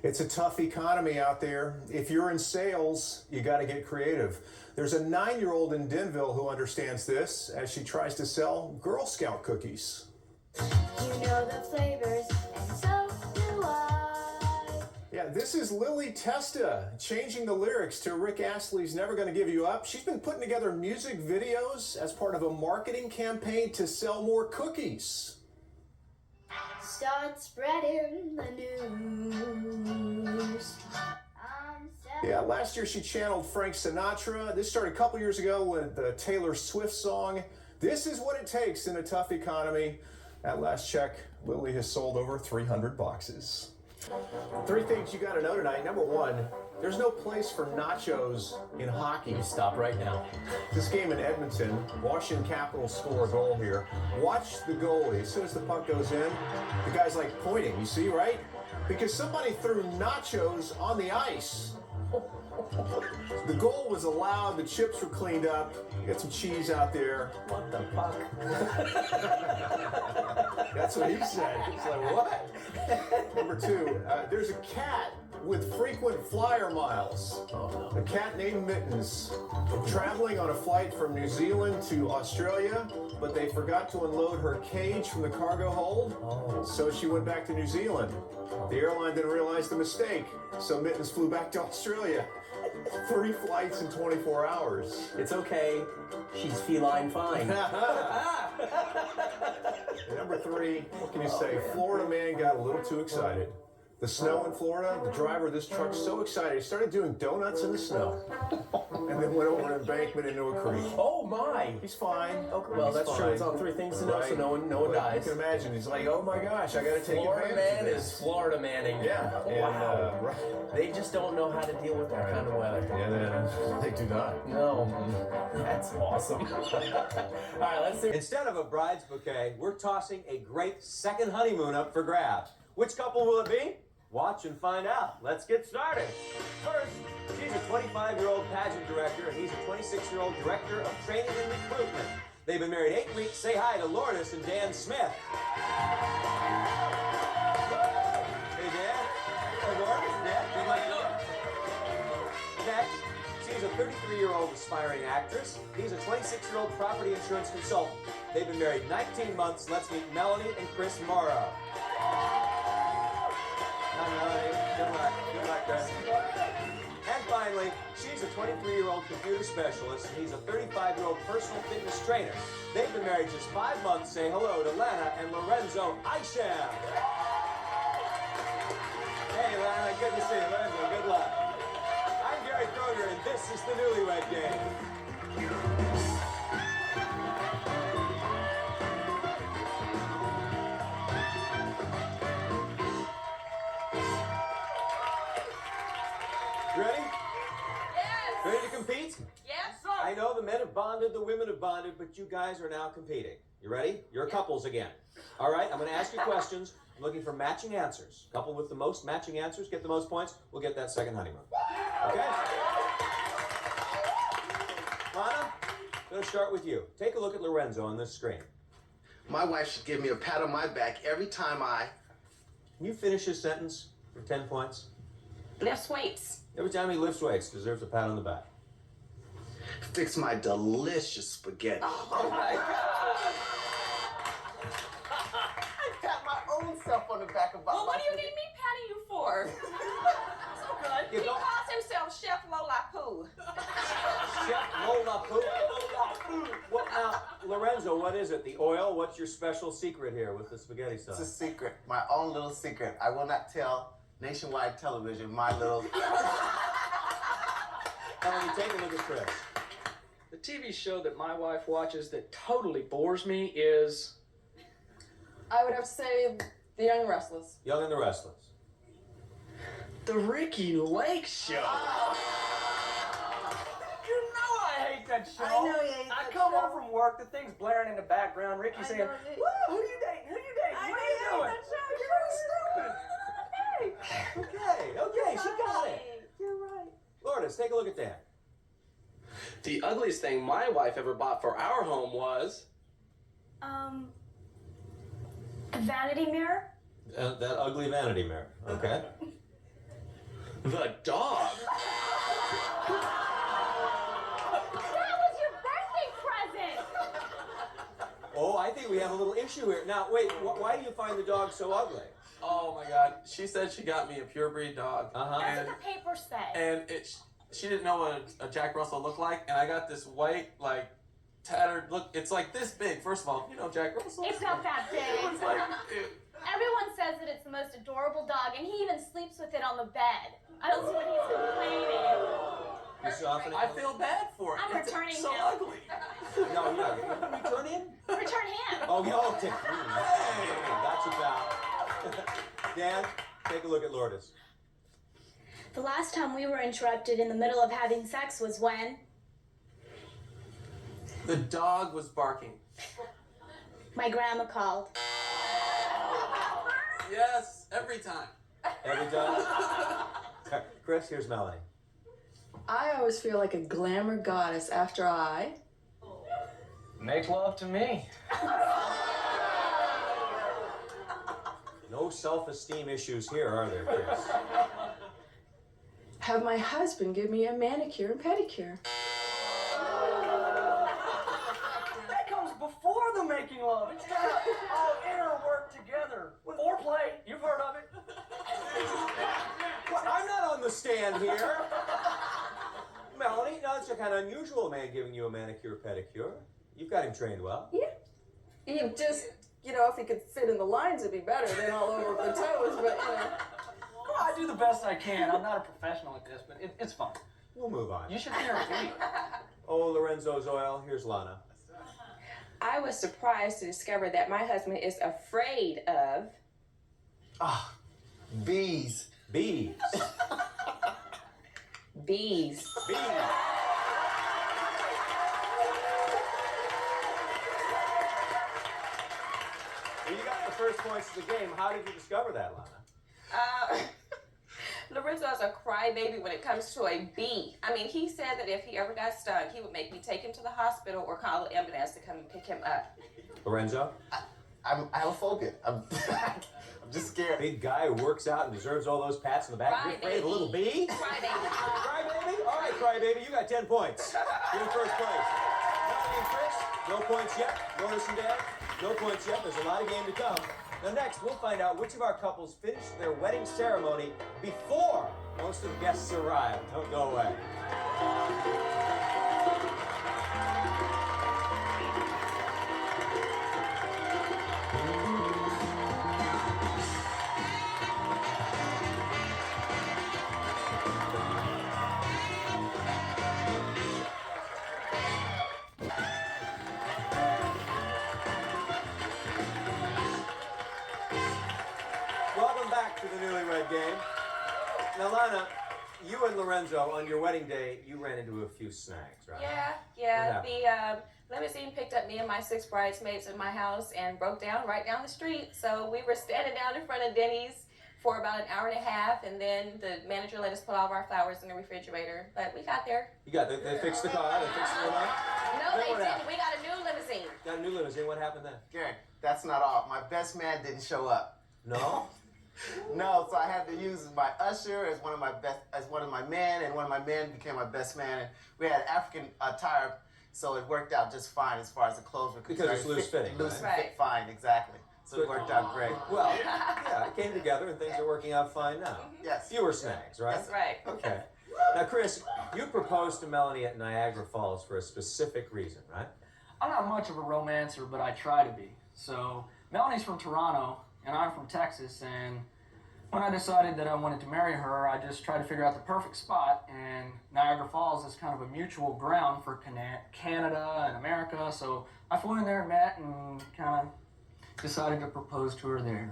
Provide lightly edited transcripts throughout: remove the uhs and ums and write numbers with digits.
It's a tough economy out there. If you're in sales, you got to get creative. There's a 9-year-old in Denville who understands this as she tries to sell Girl Scout cookies. You know the flavors, and so do I. Yeah, this is Lily Testa changing the lyrics to Rick Astley's Never Gonna Give You Up. She's been putting together music videos as part of a marketing campaign to sell more cookies. Start spreading the news. Yeah, last year she channeled Frank Sinatra. This started a couple years ago with the Taylor Swift song. This is what it takes in a tough economy. At last check, Lily has sold over 300 boxes. 3 things you got to know tonight. Number 1, there's no place for nachos in hockey. Stop right now. This game in Edmonton, Washington Capitals score a goal here. Watch the goalie. As soon as the puck goes in, the guy's like pointing, you see, right? Because somebody threw nachos on the ice. The goal was allowed, the chips were cleaned up, you got some cheese out there. What the fuck? That's what he said. He's like, what? Number 2, there's a cat with frequent flyer miles. Oh, A cat named Mittens, traveling on a flight from New Zealand to Australia, but they forgot to unload her cage from the cargo hold, so she went back to New Zealand. The airline didn't realize the mistake, so Mittens flew back to Australia. 3 flights in 24 hours. It's okay. She's feline fine. Number 3, what can you say? Florida man got a little too excited. The snow in Florida, the driver of this truck's so excited, he started doing donuts in the snow. And then went over an embankment into a creek. Oh my! He's fine. Okay, well, He's that's fine. true. It's on 3 things to know, so no one dies. You can imagine. He's like, oh my gosh, I got to take Florida advantage man of is this. Florida manning. Yeah. And, Wow. right. They just don't know how to deal with that kind of weather. Yeah, they do not. No. That's awesome. All right, let's see. Instead of a bride's bouquet, we're tossing a great second honeymoon up for grabs. Which couple will it be? Watch and find out. Let's get started. First, she's a 25-year-old pageant director, and he's a 26-year-old director of training and recruitment. They've been married 8 weeks. Say hi to Lourdes and Dan Smith. Hey, Dan. Hey, Lourdes. Dan. You like it? Next, she's a 33-year-old aspiring actress. He's a 26-year-old property insurance consultant. They've been married 19 months. Let's meet Melanie and Chris Morrow. Good luck, Chris. And finally, she's a 23-year-old computer specialist, and he's a 35-year-old personal fitness trainer. They've been married just 5 months. Say hello to Lana and Lorenzo Isham. Hey, Lana, good to see you. Lorenzo, good luck. I'm Gary Kroege, and this is the Newlywed Game. Ready? Yes! Ready to compete? Yes, sir! I know the men have bonded, the women have bonded, but you guys are now competing. You ready? You're couples again. All right, I'm going to ask you questions. I'm looking for matching answers. Couple with the most matching answers get the most points. We'll get that second honeymoon. Okay? Lana, I'm going to start with you. Take a look at Lorenzo on this screen. My wife should give me a pat on my back every time I... Can you finish his sentence for 10 points? Lifts weights. Every time he lifts weights, deserves a pat on the back. fix my delicious spaghetti. Oh my God! I pat my own self on the back about Well, what do you need me patting you for? So good. You He don't- calls himself Chef Lola Poo. Chef Lola Poo. Well, now, Lorenzo, what is it? The oil? What's your special secret here with the spaghetti sauce? It's a secret, my own little secret. I will not tell nationwide television my little... Now, when you take a look at Chris. The TV show that my wife watches that totally bores me is... I would have to say The Young and Restless. Young and the Restless. The Ricky Lake Show. You know I hate that show. I know you hate I that come show. home from work, the thing's blaring in the background, Ricky I saying, know woo, it. who you dating? Who you dating? I What know are you you doing? hate that show. You're so stupid. Okay, she got it. You're right. Lourdes, take a look at that. The ugliest thing my wife ever bought for our home was... A vanity mirror? That ugly vanity mirror, okay? The dog? That was your birthday present! Oh, I think we have a little issue here. Now, wait, why do you find the dog so ugly? Oh my God. She said she got me a purebred dog. Uh-huh. That's what the paper said. And she didn't know what a Jack Russell looked like, and I got this white, like, tattered look. It's like this big. First of all, you know Jack Russell. It's not that big. It's like, Everyone says that it's the most adorable dog, and he even sleeps with it on the bed. I don't see what he's complaining. You softening? I feel bad for it. I'm It's returning so him. ugly. No, return him? Return him. Oh, yeah, okay. That's about. Dan, take a look at Lourdes. The last time we were interrupted in the middle of having sex was when The dog was barking. my grandma called. Yes, every time. Every time? Chris, here's Melanie. I always feel like a glamour goddess after I Make love to me. No self-esteem issues here, are there, Chris? have my husband give me a manicure and pedicure. That comes before the making love. It's gotta all interwork together. With foreplay, you've heard of it. Well, I'm not on the stand here. Melanie, no, it's a kind of unusual man giving you a manicure, pedicure. You've got him trained well. Yeah. He just, if he could fit in the lines, it'd be better than all over the toes, but, Well, I do the best I can. I'm not a professional at this, but it's fun. We'll move on. You should hear me. Oh, Lorenzo's oil. Here's Lana. I was surprised to discover that my husband is afraid of Bees. Bees. bees. Bees. Well, you got the first points of the game. How did you discover that, Lana? Lorenzo is a crybaby when it comes to a bee. I mean, he said that if he ever got stung, he would make me take him to the hospital or call the ambulance to come and pick him up. Lorenzo? I have a phobia. I'm just scared. Big guy who works out and deserves all those pats in the back. You're afraid of a little bee? Crybaby. Crybaby? All right, crybaby, you got 10 points. You're in first place. Melanie and Chris, no points yet. Lourdes and Dan, no points yet. There's a lot of game to come. Now next, we'll find out which of our couples finished their wedding ceremony before most of the guests arrived. Don't go away. Welcome back to the Newlywed Game. Now, Lana, you and Lorenzo, on your wedding day, you ran into a few snags, right? Yeah. The limousine picked up me and my 6 bridesmaids in my house and broke down right down the street. So we were standing down in front of Denny's for about an hour and a half, and then the manager let us put all of our flowers in the refrigerator. But we got there. You got they fixed the car, they fixed the limo? No, Then they what didn't. happened? We got a new limousine. Got a new limousine. What happened then? Gary, that's not all. My best man didn't show up. No? No, so I had to use my usher as one of my men, and one of my men became my best man. And we had African attire, so it worked out just fine as far as the clothes were concerned. Because it's loose fitting, Loose right? fit, fine, exactly. So it worked out great. Well, yeah, it came together and things are working out fine now. Yes. Fewer snags, right? Yes, sir. Right. Okay. Now, Chris, you proposed to Melanie at Niagara Falls for a specific reason, right? I'm not much of a romancer, but I try to be. So, Melanie's from Toronto, and I'm from Texas, and when I decided that I wanted to marry her, I just tried to figure out the perfect spot, and Niagara Falls is kind of a mutual ground for Canada and America, so I flew in there and met and kind of decided to propose to her there.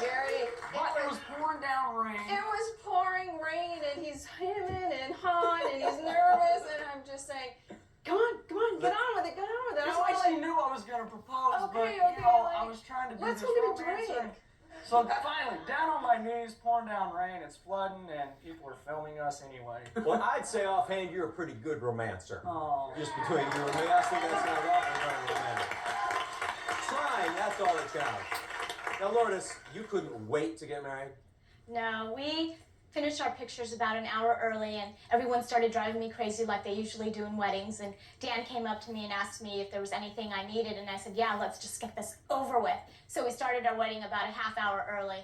Gary, But it was pouring down rain. it was pouring rain, and he's hemming and hawing, and he's nervous, and I'm just saying, come on, get on with it, get on with it. It's I like want she knew I was going to propose, but, Okay, I like, was trying to be let's this go get a romancer. drink. So finally, down on my knees, pouring down rain, it's flooding, and people are filming us anyway. Well, I'd say offhand you're a pretty good romancer. Oh. Just between you and me, I think that's not awful romantic. Trying, that's all that counts. Now, Lourdes, you couldn't wait to get married? No, we finished our pictures about an hour early, and everyone started driving me crazy like they usually do in weddings. And Dan came up to me and asked me if there was anything I needed, and I said, yeah, let's just get this over with. So we started our wedding about a half hour early.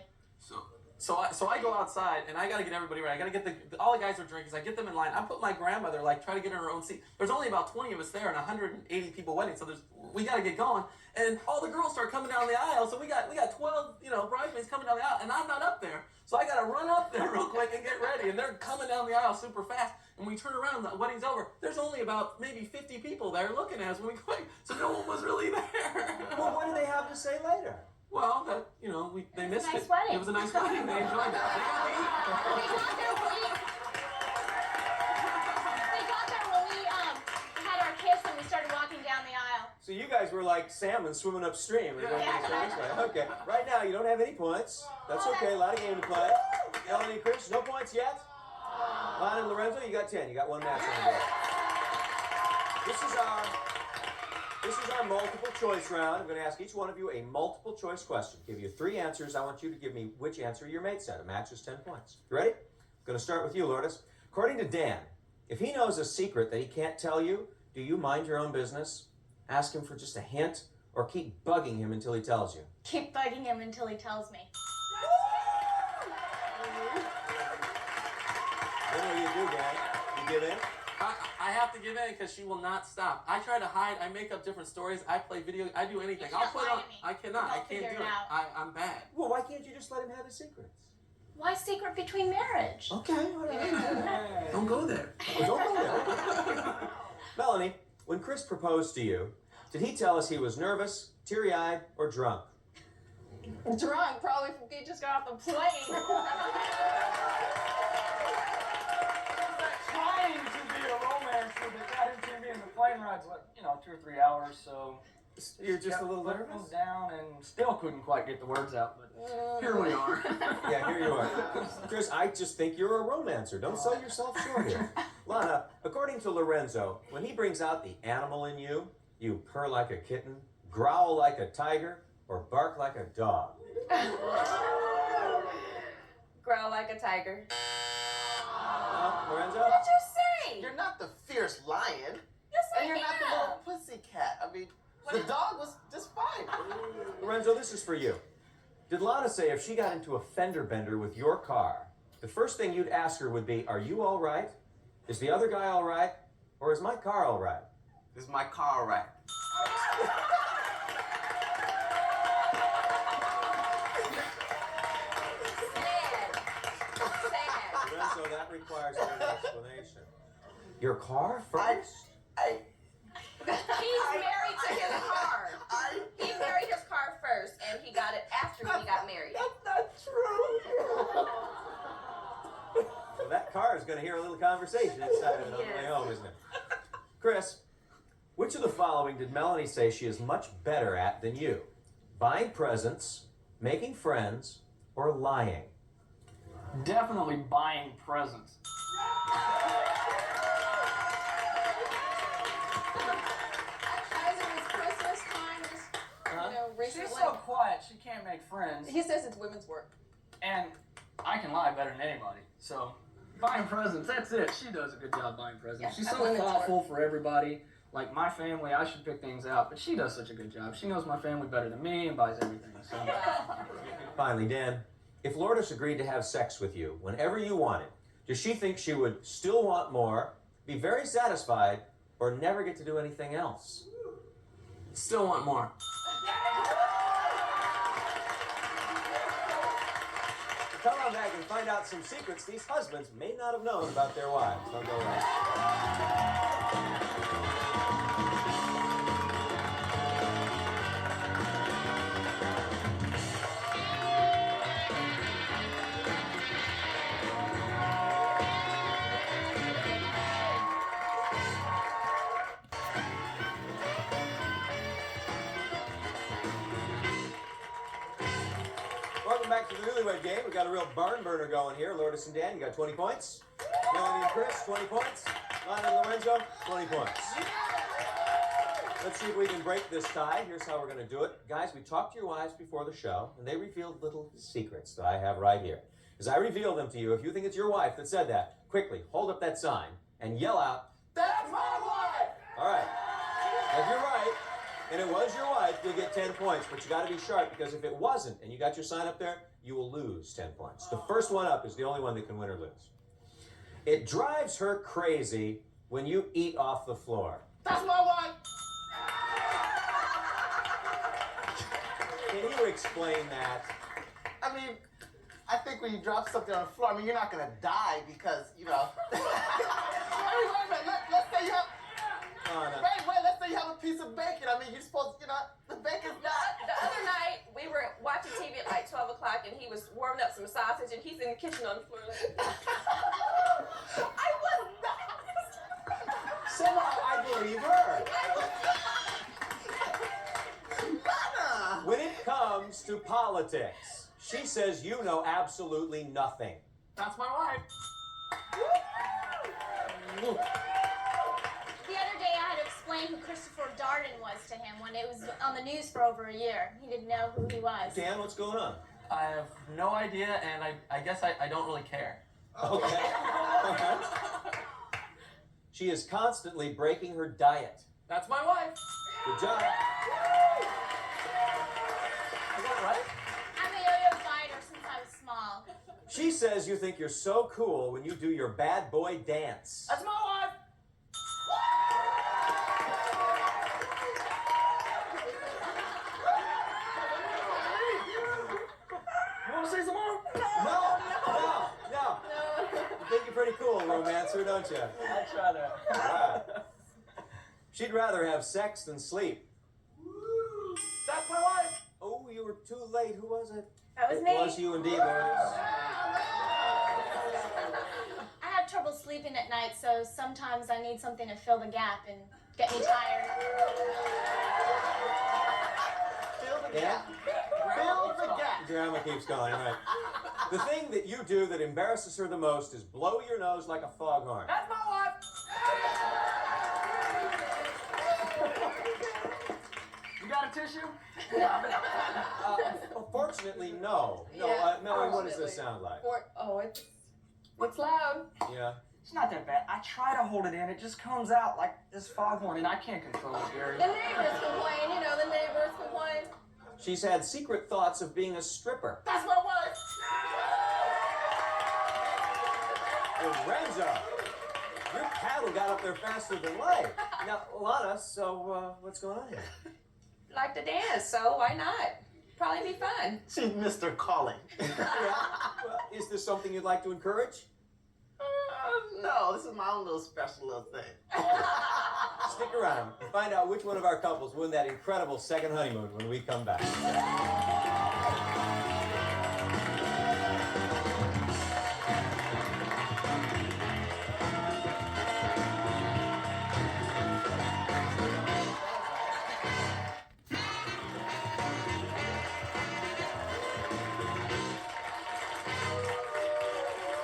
So I go outside and I gotta get everybody ready. I gotta get all the guys are drinking. I get them in line. I put my grandmother, like, try to get her own seat. There's only about 20 of us there and 180 people wedding, so we gotta get going. And all the girls start coming down the aisle. So we got 12, bridesmaids coming down the aisle, and I'm not up there. So I gotta run up there real quick and get ready. And they're coming down the aisle super fast. And we turn around, the wedding's over. There's only about maybe 50 people there looking at us when we go. So no one was really there. Well, what do they have to say later? Well, that, they missed it. Nice wedding. It was a nice wedding. They enjoyed it. They got to eat. They got there when we had our kiss and we started walking down the aisle. So you guys were like salmon swimming upstream. Yeah. Okay. Right now, you don't have any points. That's okay. A lot of game to play. Melanie and Chris, no points yet. Lana and Lorenzo, you got 10. You got one match on the board. This is our multiple choice round. I'm going to ask each one of you a multiple choice question. Give you 3 answers. I want you to give me which answer your mate said. A match is 10 points. You ready? I'm going to start with you, Lourdes. According to Dan, if he knows a secret that he can't tell you, do you mind your own business, ask him for just a hint, or keep bugging him until he tells you? Keep bugging him until he tells me. What do you do, Dan? You give in? I have to give in because she will not stop. I try to hide. I make up different stories. I play video. I do anything. You can't lie to me. I cannot. I can't figure do it it. out. I'm bad. Well, why can't you just let him have his secrets? Why secret between marriage? Okay, all right. Don't go there. Don't go there. Melanie, when Chris proposed to you, did he tell us he was nervous, teary-eyed, or drunk? Drunk, probably he just got off the plane. Trying to be a romancer, but that into me in the plane ride's like, 2 or 3 hours, so You're just a little nervous? Them down and still couldn't quite get the words out, but here we are. Yeah, here you are. Chris, I just think you're a romancer. Don't sell yourself short here. Lana, according to Lorenzo, when he brings out the animal in you, you purr like a kitten, growl like a tiger, or bark like a dog. Growl like a tiger. Lorenzo? What'd you say? You're not the fierce lion. Yes, I And you're not the am. little pussy cat. I mean, the dog was just fine. Lorenzo, this is for you. Did Lana say if she got into a fender bender with your car, the first thing you'd ask her would be, are you all right? Is the other guy all right? Or is my car all right? Is my car all right? Sad. Lorenzo, that requires an explanation. Your car first? He's married to his car. He married his car first, and he got it after he got married. That's not true. Well, that car is going to hear a little conversation inside of it on the way home, isn't it? Chris, which of the following did Melanie say she is much better at than you? Buying presents, making friends, or lying? Definitely buying presents. As it was Christmas time, recently. She's so quiet, she can't make friends. He says it's women's work. And I can lie better than anybody. So, buying presents, that's it. She does a good job buying presents. Yeah, She's that's so women's thoughtful for everybody. Like my family, I should pick things out, but she does such a good job. She knows my family better than me and buys everything. So. Finally, Dan, if Lourdes agreed to have sex with you whenever you wanted, does she think she would still want more, be very satisfied, or never get to do anything else? Still want more. Come on back and find out some secrets these husbands may not have known about their wives. Don't go away. Welcome back to the Newlywed game. We got a real barn burner going here. Lourdes and Dan, you got 20 points. Melanie and Chris, 20 points. Lana and Lorenzo, 20 points. Let's see if we can break this tie. Here's how we're going to do it. Guys, we talked to your wives before the show, and they revealed little secrets that I have right here. As I reveal them to you, if you think it's your wife that said that, quickly hold up that sign and yell out, "That's my wife!" All right. If you're right, and it was your wife, you'll get 10 points. But you got to be sharp, because if it wasn't, and you got your sign up there, you will lose 10 points. The first one up is the only one that can win or lose. It drives her crazy when you eat off the floor. That's my wife. Can you explain that? I mean, I think when you drop something on the floor, I mean, you're not gonna die because, you know. Wait a minute. Let's say you have. Oh, no. Wait. Let's say you have a piece of bacon. I mean, you're supposed, you know, the bacon's not. The other night, we were watching TV at like 12 o'clock, and he was warming up some sausage, and he's in the kitchen on the floor. Like, I was not. Somehow I believe her. Nana. When it comes to politics, she says you know absolutely nothing. That's my wife. The other day I had to explain who Christopher Darden was to him when it was on the news for over a year. He didn't know who he was. Dan, what's going on? I have no idea, and I guess I don't really care. Okay. She is constantly breaking her diet. That's my wife. Good job. Is that right? I'm a yo-yo fighter since I was small. She says you think you're so cool when you do your bad boy dance. That's my wife. You want to say some more? No. You think you're pretty cool, romancer, don't you? I try to. Wow. She'd rather have sex than sleep. That's my wife. Oh, you were too late. Who was it? that was It me. was you indeed, Lourdes. I have trouble sleeping at night, so sometimes I need something to fill the gap and get me tired. Fill the Yeah? gap. Fill the gap. Drama keeps going, right? The thing that you do that embarrasses her the most is blow your nose like a foghorn. That's my wife. You got a tissue? Fortunately, no. No, Yeah, Melanie, what does fortunately. this sound like? It's loud. Yeah. It's not that bad. I try to hold it in. It just comes out like this foghorn, and I can't control it, Gary. The neighbors complain, you know, the neighbors complain. She's had secret thoughts of being a stripper. That's my wife. Lorenzo, your paddle got up there faster than light. Now, Lana, so what's going on here? Like to dance, so why not? Probably be fun. She's Mr. Calling. Well, is this something you'd like to encourage? No, this is my own little special little thing. Stick around and find out which one of our couples won that incredible second honeymoon when we come back.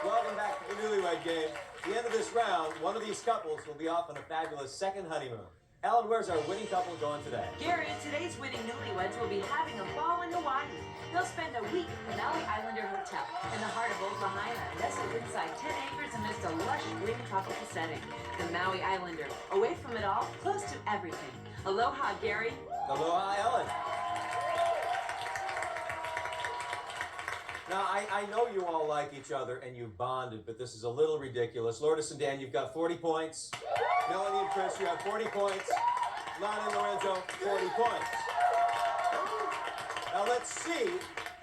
Welcome back to the Newlywed Game. At the end of this round, one of these couples will be off on a fabulous second honeymoon. Ellen, where's our winning couple going today? Gary, today's winning newlyweds will be having a ball in Hawaii. They'll spend a week at the Maui Islander Hotel in the heart of Lahaina, nestled inside 10 acres amidst a lush green tropical setting. The Maui Islander, away from it all, close to everything. Aloha, Gary. Aloha, Ellen. Now, I know you all like each other and you've bonded, but this is a little ridiculous. Lourdes and Dan, you've got 40 points. Melanie and Chris, you have 40 points. Lana and Lorenzo, 40 points. Now, let's see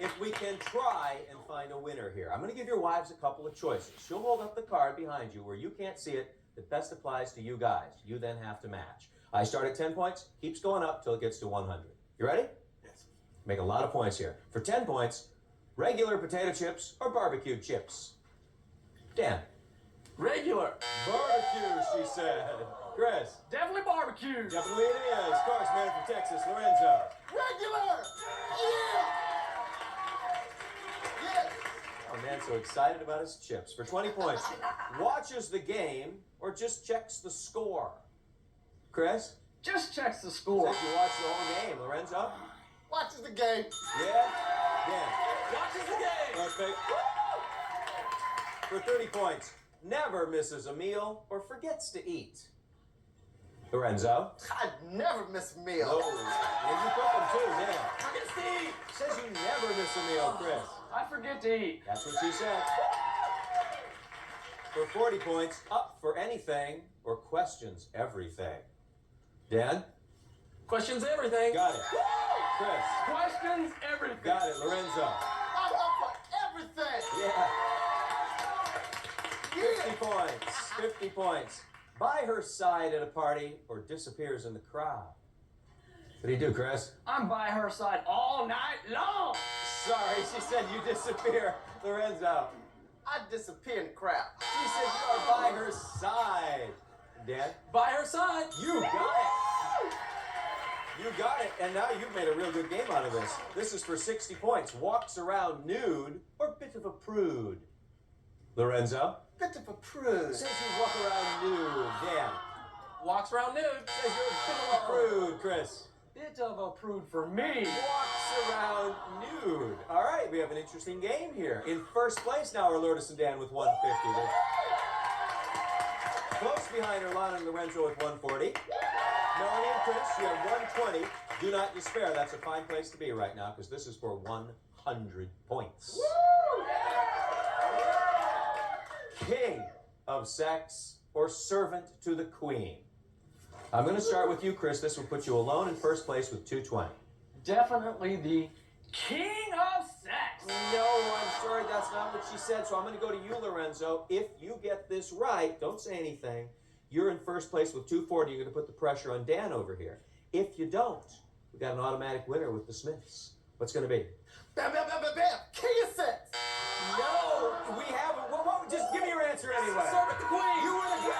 if we can try and find a winner here. I'm going to give your wives a couple of choices. She'll hold up the card behind you where you can't see it. The best applies to you guys. You then have to match. I start at 10 points, keeps going up till it gets to 100. You ready? Yes. Make a lot of points here. For 10 points, regular potato chips or barbecue chips? Dan. Regular. Barbecue, she said. Chris. Definitely barbecue. Definitely it is. Of course, man from Texas, Lorenzo. Regular. Yeah. Oh, man, so excited about his chips. For 20 points, watches the game or just checks the score? Chris? Just checks the score. Says you watch the whole game. Lorenzo? Watches the game. Yeah? Dan? Watches the game. Let's make... For 30 points, never misses a meal or forgets to eat. Lorenzo. I never miss a meal. No. And you cook them too, Dan. Forget Steve. Says you never miss a meal, Chris. I forget to eat. That's what she said. For 40 points, up for anything or questions everything. Dan? Questions everything. Got it. Chris? Questions everything. Got it. Lorenzo? I'm up for everything. Yeah. 50 points. 50 points. By her side at a party or disappears in the crowd. What do you do, Chris? I'm by her side all night long. Sorry, she said you disappear. Lorenzo? I disappear in the crowd. She said you are by her side. Dan? By her side. You got it. You got it, and now you've made a real good game out of this. This is for 60 points. Walks around nude or bit of a prude. Lorenzo? Bit of a prude. Says you walk around nude. Dan? Walks around nude. Says you're a bit of a prude. Chris? Bit of a prude for me. Walks around nude. All right, we have an interesting game here. In first place now are Lourdes and Dan with 150. Close behind are Lana and Lorenzo with 140. Melanie and Chris, you have 120. Do not despair. That's a fine place to be right now because this is for 100 points. King of sex or servant to the queen? I'm going to start with you, Chris. This will put you alone in first place with 220. Definitely the king of sex. No, I'm sorry, that's not what she said. So I'm going to go to you, Lorenzo. If you get this right, don't say anything. You're in first place with 240. You're going to put the pressure on Dan over here. If you don't, we got an automatic winner with the Smiths. What's going to be? Bam, bam, bam, bam, bam. King of sex. No, we haven't. Well, just give me your answer anyway. Servant the queen. You were the queen.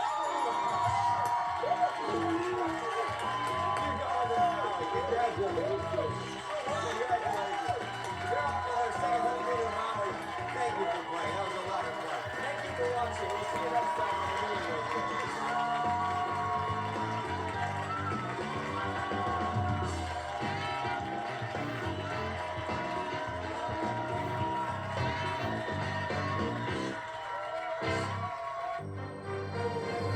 Congratulations. You're off to our second honeymoon in Maui. Thank you for playing. That was a lot of fun. Thank you for watching. We'll see you next time on the Newlywed Show.